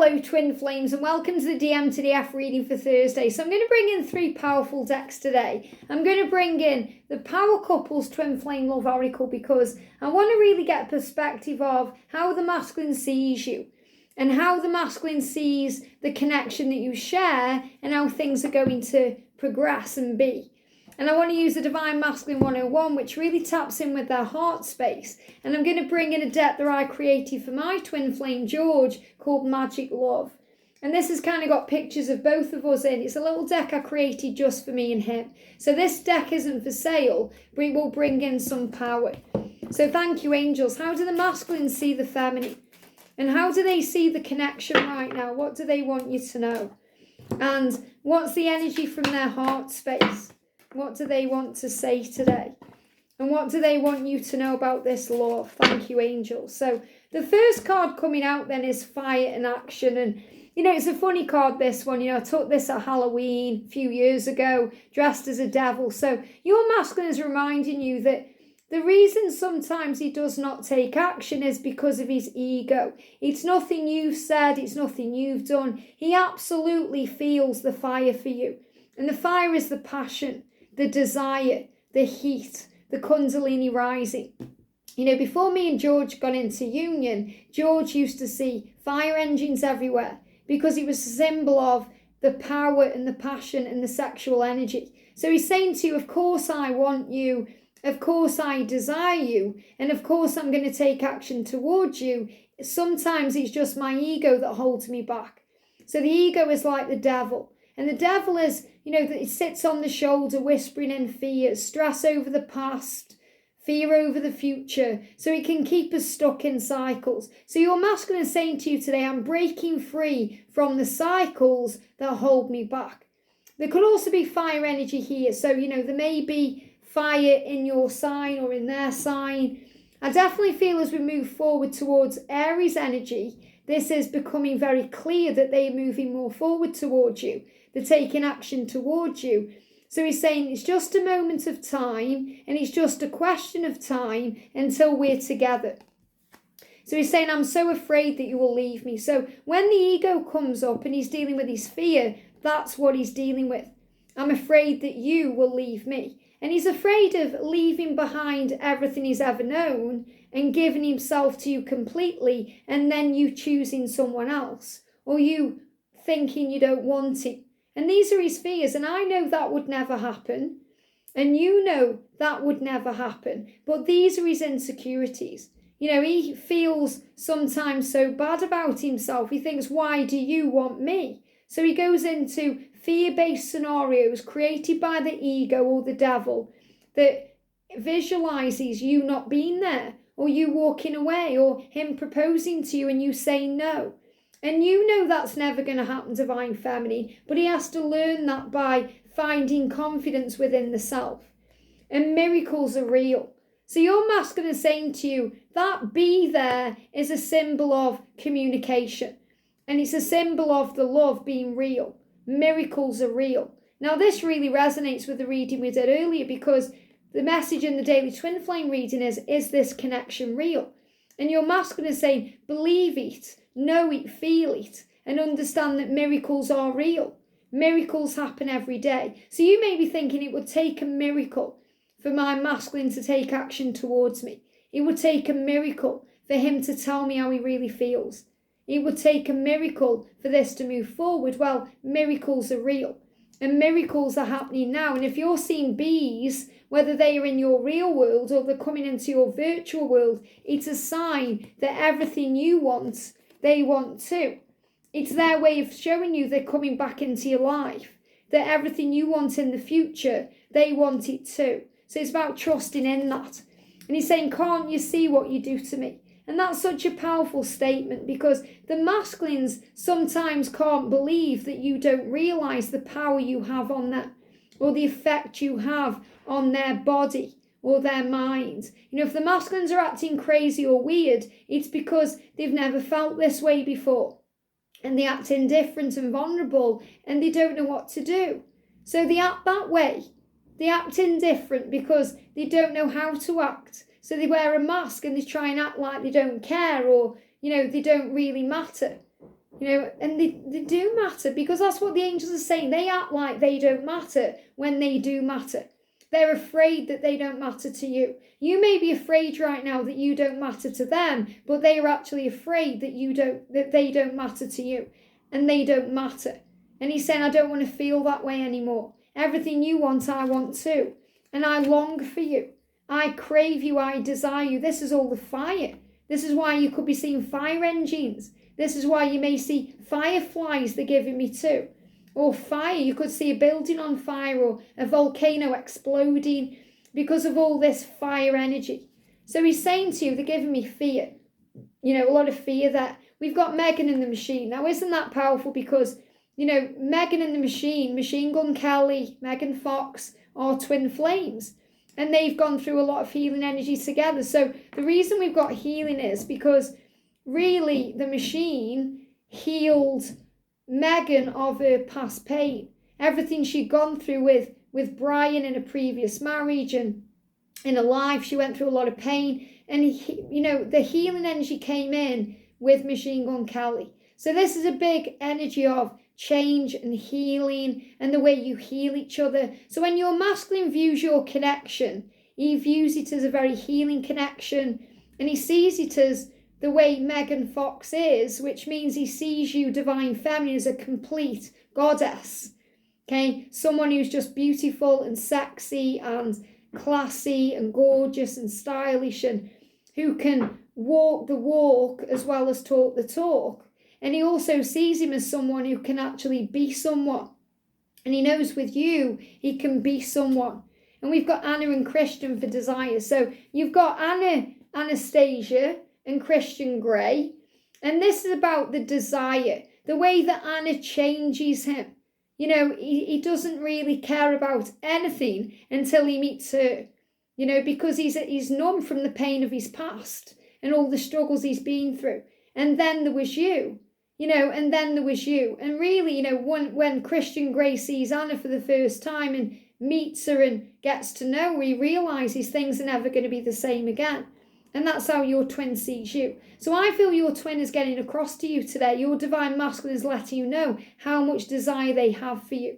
Hello twin flames and welcome to the DM to the F reading for Thursday. So I'm going to bring in 3 powerful decks today. I'm going to bring in the Power Couples Twin Flame Love Oracle because I want to really get a perspective of how the masculine sees you and how the masculine sees the connection that you share and how things are going to progress and be. And I want to use the Divine Masculine 101, which really taps in with their heart space. And I'm going to bring in a deck that I created for my twin flame, George, called Magic Love. And this has kind of got pictures of both of us in. It's a little deck I created just for me and him. So this deck isn't for sale, but it will bring in some power. So thank you, angels. How do the masculines see the feminine? And how do they see the connection right now? What do they want you to know? And what's the energy from their heart space? What do they want to say today? And what do they want you to know about this love? Thank you, angels. So the first card coming out then is Fire and Action. And, you know, it's a funny card, this one. You know, I took this at Halloween a few years ago, dressed as a devil. So your masculine is reminding you that the reason sometimes he does not take action is because of his ego. It's nothing you've said. It's nothing you've done. He absolutely feels the fire for you. And the fire is the passion, the desire, the heat, the Kundalini rising. You know, before me and George got into union, George used to see fire engines everywhere because it was a symbol of the power and the passion and the sexual energy. So he's saying to you, of course I want you, of course I desire you, and of course I'm going to take action towards you. Sometimes it's just my ego that holds me back. So the ego is like the devil. And the devil is, you know, that it sits on the shoulder whispering in fear, stress over the past, fear over the future. So it can keep us stuck in cycles. So your masculine is saying to you today, I'm breaking free from the cycles that hold me back. There could also be fire energy here. So, you know, there may be fire in your sign or in their sign. I definitely feel as we move forward towards Aries energy, this is becoming very clear that they are moving more forward towards you. They're taking action towards you. So he's saying it's just a moment of time and it's just a question of time until we're together. So he's saying, I'm so afraid that you will leave me. So when the ego comes up and he's dealing with his fear, that's what he's dealing with. I'm afraid that you will leave me. And he's afraid of leaving behind everything he's ever known and giving himself to you completely and then you choosing someone else or you thinking you don't want it. And these are his fears, and I know that would never happen. And you know that would never happen. But these are his insecurities. You know, he feels sometimes so bad about himself. He thinks, why do you want me? So he goes into fear-based scenarios created by the ego or the devil that visualizes you not being there or you walking away or him proposing to you and you saying no. And you know that's never going to happen, Divine Feminine, but he has to learn that by finding confidence within the self. And miracles are real. So your masculine is saying to you, that be there is a symbol of communication. And it's a symbol of the love being real. Miracles are real. Now this really resonates with the reading we did earlier because the message in the Daily Twin Flame reading is this connection real? And your masculine is saying, believe it. Know it, feel it, and understand that miracles are real. Miracles happen every day. So you may be thinking it would take a miracle for my masculine to take action towards me. It would take a miracle for him to tell me how he really feels. It would take a miracle for this to move forward. Well, miracles are real. And miracles are happening now. And if you're seeing bees, whether they are in your real world or they're coming into your virtual world, it's a sign that everything you want, they want too. It's their way of showing you they're coming back into your life. That everything you want in the future, they want it too. So it's about trusting in that. And he's saying, can't you see what you do to me? And that's such a powerful statement because the masculines sometimes can't believe that you don't realise the power you have on them or the effect you have on their body or their minds. You know, if the masculines are acting crazy or weird, it's because they've never felt this way before. And they act indifferent and vulnerable and they don't know what to do. So they act that way. They act indifferent because they don't know how to act. So they wear a mask and they try and act like they don't care or, you know, they don't really matter. and they do matter, because that's what the angels are saying. They act like they don't matter when they do matter. They're afraid that they don't matter to you. You may be afraid right now that you don't matter to them, but they are actually afraid that they don't matter to you, and they don't matter. And he's saying, I don't want to feel that way anymore. Everything you want, I want too. And I long for you. I crave you, I desire you. This is all the fire. This is why you could be seeing fire engines. This is why you may see fireflies, they're giving me too. Or fire, you could see a building on fire or a volcano exploding because of all this fire energy. So he's saying to you, they're giving me fear. A lot of fear that we've got Megan and the Machine. Now, isn't that powerful? Because, Megan and the Machine, Machine Gun Kelly, Megan Fox are twin flames. And they've gone through a lot of healing energy together. So the reason we've got healing is because really the Machine healed Megan of her past pain. Everything she'd gone through with Brian in a previous marriage and in her life, she went through a lot of pain. And, the healing energy came in with Machine Gun Kelly. So this is a big energy of change and healing and the way you heal each other. So when your masculine views your connection, he views it as a very healing connection, and he sees it as the way Megan Fox is, which means he sees you, divine feminine, as a complete goddess. Okay, someone who's just beautiful and sexy and classy and gorgeous and stylish, and who can walk the walk as well as talk the talk. And he also sees him as someone who can actually be someone. And he knows with you, he can be someone. And we've got Anna and Christian for desire. So you've got Anastasia and Christian Grey. And this is about the desire. The way that Anna changes him. He doesn't really care about anything until he meets her. Because he's numb from the pain of his past and all the struggles he's been through. And then there was you. And then there was you. And really, when Christian Grey sees Anna for the first time and meets her and gets to know her, he realises things are never going to be the same again. And that's how your twin sees you. So I feel your twin is getting across to you today. Your divine masculine is letting you know how much desire they have for you.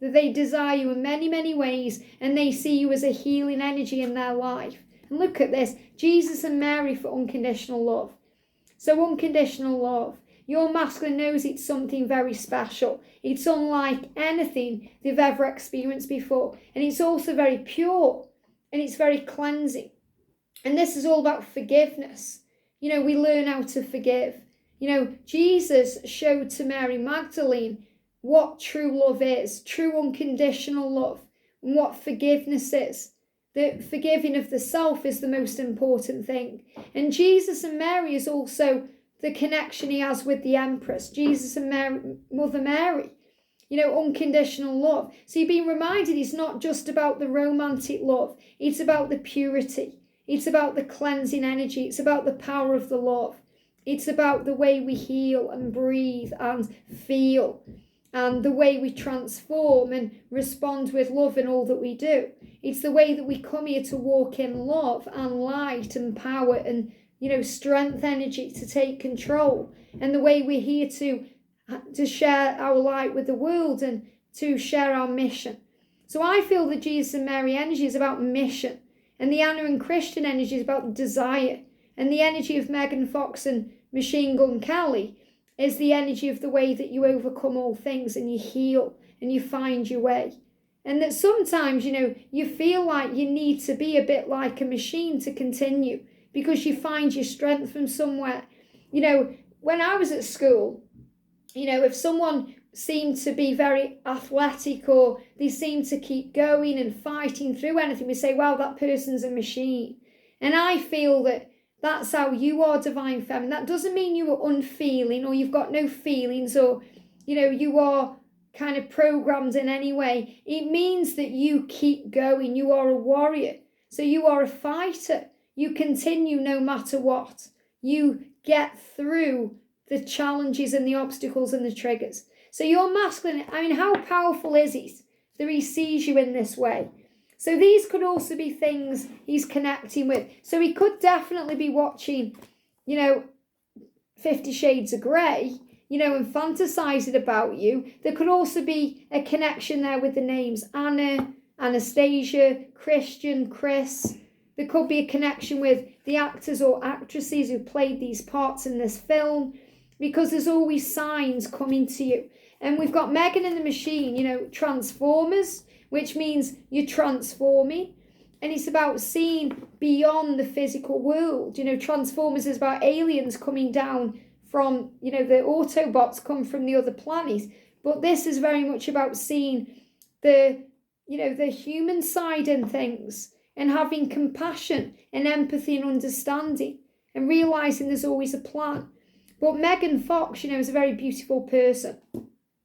That they desire you in many, many ways, and they see you as a healing energy in their life. And look at this, Jesus and Mary for unconditional love. So unconditional love. Your masculine knows it's something very special. It's unlike anything they've ever experienced before. And it's also very pure, and it's very cleansing. And this is all about forgiveness. We learn how to forgive. Jesus showed to Mary Magdalene what true love is, true unconditional love, and what forgiveness is. The forgiving of the self is the most important thing. And Jesus and Mary is also the connection he has with the Empress, Jesus and Mary, Mother Mary, unconditional love. So you've been reminded it's not just about the romantic love, it's about the purity, it's about the cleansing energy, it's about the power of the love, it's about the way we heal and breathe and feel, and the way we transform and respond with love in all that we do. It's the way that we come here to walk in love and light and power and strength energy to take control, and the way we're here to share our light with the world and to share our mission. So I feel the Jesus and Mary energy is about mission, and the Anna and Christian energy is about desire, and the energy of Megan Fox and Machine Gun Kelly is the energy of the way that you overcome all things and you heal and you find your way. And that sometimes, you feel like you need to be a bit like a machine to continue, because you find your strength from somewhere. When I was at school, if someone seemed to be very athletic or they seemed to keep going and fighting through anything, we say, wow, that person's a machine. And I feel that that's how you are, divine feminine. That doesn't mean you are unfeeling or you've got no feelings or, you are kind of programmed in any way. It means that you keep going. You are a warrior. So you are a fighter. You continue no matter what. You get through the challenges and the obstacles and the triggers. So your masculine, how powerful is it that he sees you in this way? So these could also be things he's connecting with. So he could definitely be watching, 50 Shades of Grey, and fantasize it about you. There could also be a connection there with the names Anna, Anastasia, Christian, Chris. There could be a connection with the actors or actresses who played these parts in this film, because there's always signs coming to you. And we've got Megan and the Machine, Transformers, which means you're transforming. And it's about seeing beyond the physical world. Transformers is about aliens coming down from, the Autobots come from the other planets. But this is very much about seeing the human side in things, and having compassion and empathy and understanding, and realizing there's always a plan. But Megan Fox, is a very beautiful person.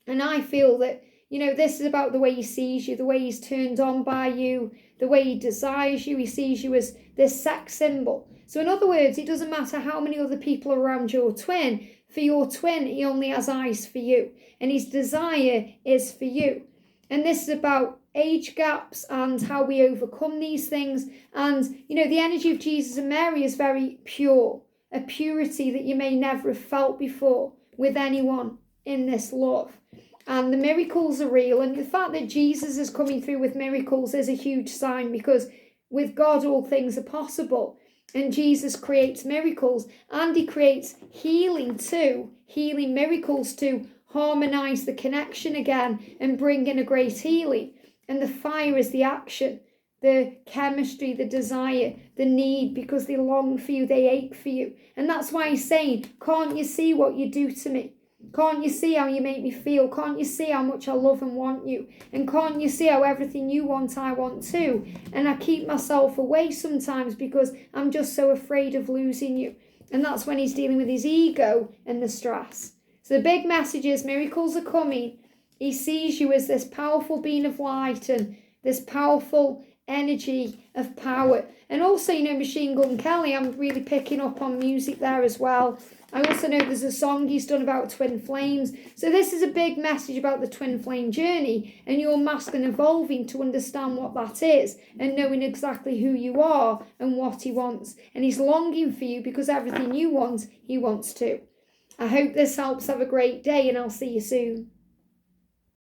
And I feel that, this is about the way he sees you, the way he's turned on by you, the way he desires you. He sees you as this sex symbol. So in other words, it doesn't matter how many other people are around your twin. For your twin, he only has eyes for you. And his desire is for you. And this is about age gaps and how we overcome these things. And, the energy of Jesus and Mary is very pure. A purity that you may never have felt before with anyone in this love. And the miracles are real. And the fact that Jesus is coming through with miracles is a huge sign, because with God all things are possible. And Jesus creates miracles, and he creates healing too. Healing miracles to harmonize the connection again and bring in a great healing. And the fire is the action, the chemistry, the desire, the need, because they long for you, they ache for you. And that's why he's saying, can't you see what you do to me? Can't you see how you make me feel? Can't you see how much I love and want you? And can't you see how everything you want, I want too? And I keep myself away sometimes because I'm just so afraid of losing you. And that's when he's dealing with his ego and the stress. So the big message is miracles are coming. He sees you as this powerful being of light and this powerful energy of power. And also, Machine Gun Kelly, I'm really picking up on music there as well. I also know there's a song he's done about twin flames. So this is a big message about the twin flame journey and your masculine evolving to understand what that is and knowing exactly who you are and what he wants. And he's longing for you because everything you want, he wants too. I hope this helps. Have a great day, and I'll see you soon.